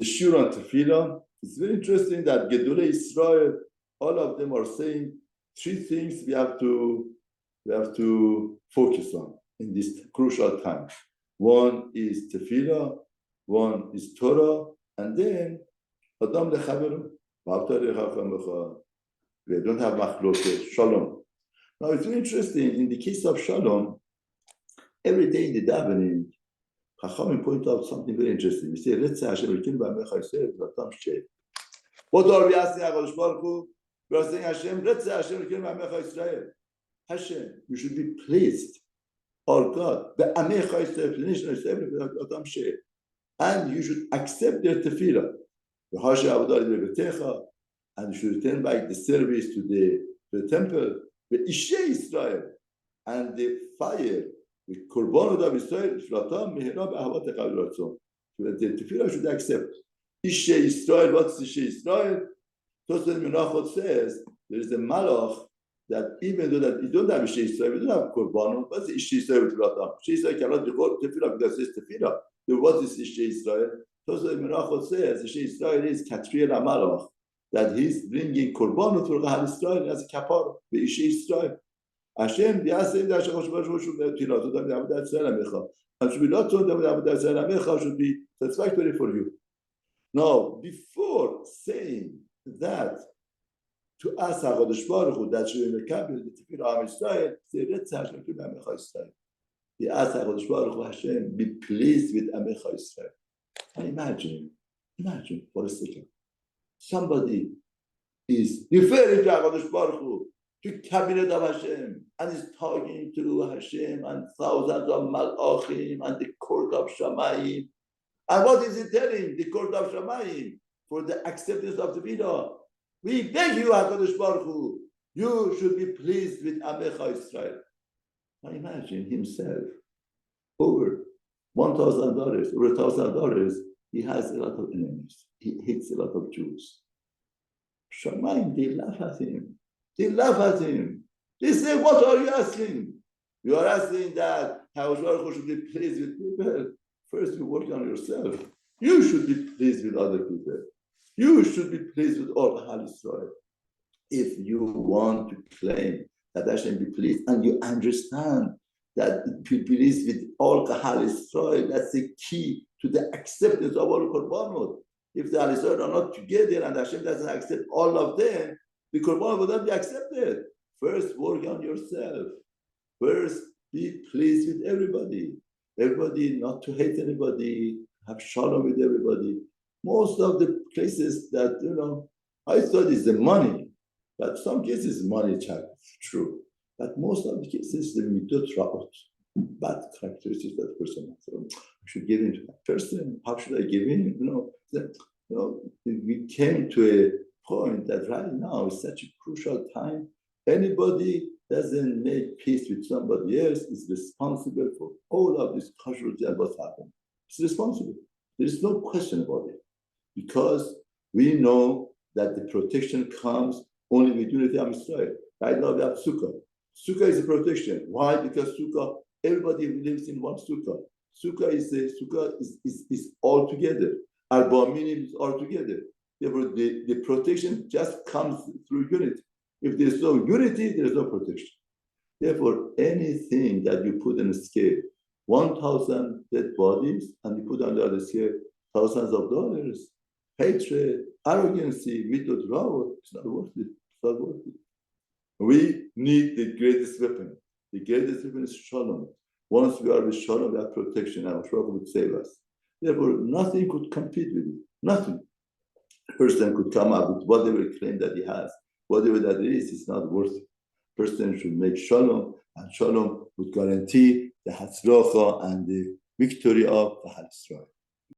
Shur on Tefillah. It's very interesting that Gedolei Israel, all of them are saying three things we have to focus on in this crucial time. One is Tefillah, one is Torah, and then Adam lechaveru. We don't have machloket, Shalom. Now it's very interesting. In the case of Shalom, every day in the davening, Chachamim point out something very interesting. We say, Retze Hashem Elokeinu b'amecha Yisrael v'atam she'eh. What are we asking HaKadosh Baruch Hu? We are saying, Hashem, Retze Hashem Elokeinu b'amecha Yisrael. Hashem, you should be pleased, or God, b'amecha Yisrael, b'nei Yisrael v'atam she'eh. And you should accept their tefillah. And you should return back the service to the temple, the Ishe Israel, and the fire, the Korban of Israel, the tefillah should accept. Ishe Israel, what's Ishe Israel? Tosfos Menachot says there is a malach that even though that you don't have Ishe Israel, you don't have Korban, what's Ishe Israel with Ratam? Ishe Israel cannot do tefillah because it's tefillah. What is Ishe Israel? Tosfos Menachot says Ishe Israel is Katriel HaMalach, that he's bringing Korban for Chal Israel as a kapar, the Ishe Israel. Hashem, the Hashem, the Hashem, should be satisfactory for you. Now, before saying that, to ask HaKadosh Baruch Hu that should be the tefillah of Israel, say, Retze Hashem, Amecha Israel. He asked HaKadosh Baruch Hu, Hashem, be pleased with Amecha Israel. And imagine for a second, somebody is referring to HaKadosh Baruch Hu, to cabinet of Hashem, and is talking to Hashem and thousands of malachim and the court of Shamayim. And what is he telling? The court of Shamayim for the acceptance of the Tefillah. We beg you, HaKadosh Baruch Hu, you should be pleased with Amecha Israel. Now imagine himself, over $1,000, over $1,000, he has a lot of enemies. He hates a lot of Jews. Shamayim, they laugh at him. They say, what are you asking? You are asking that HaKadosh Baruch Hu should be pleased with people. First, you work on yourself. You should be pleased with other people. You should be pleased with all Chal Israel. If you want to claim that Hashem be pleased, and you understand that be pleased with all Chal Israel, that's the key to the acceptance of all Korbanot. If the Chal Israel are not together and Hashem doesn't accept all of them, the Korban will not be accepted. First, work on yourself. First, be pleased with everybody. Everybody, not to hate anybody, have shalom with everybody. Most of the cases that, I thought is the money, but some cases money is true. But most of the cases, the midot ra'ot, bad characteristics that person has. I should give in to that person. How should I give in? We came to a point that right now is such a crucial time. Anybody doesn't make peace with somebody else is responsible for all of this casualty and what's happened. It's responsible. There is no question about it. Because we know that the protection comes only with unity of Israel. Right now we have Sukkah. Sukkah is a protection. Why? Because Sukkah, everybody lives in one Sukkah. Sukkah is all together. Arba minim is all together. Therefore, the protection just comes through unity. If there's no unity, there's no protection. Therefore, anything that you put in a scale, 1,000 dead bodies, and you put on the other scale thousands of dollars, hatred, arrogancy, midot ra'ot, it's not worth it. It's not worth it. We need the greatest weapon. The greatest weapon is shalom. Once we are with shalom, we have protection, and Hashem would save us. Therefore, nothing could compete with it. Nothing. A person could come up with whatever claim that he has. Whatever that is, it's not worth it. Person should make shalom, and shalom would guarantee the hatzlacha and the victory of the Chal Israel.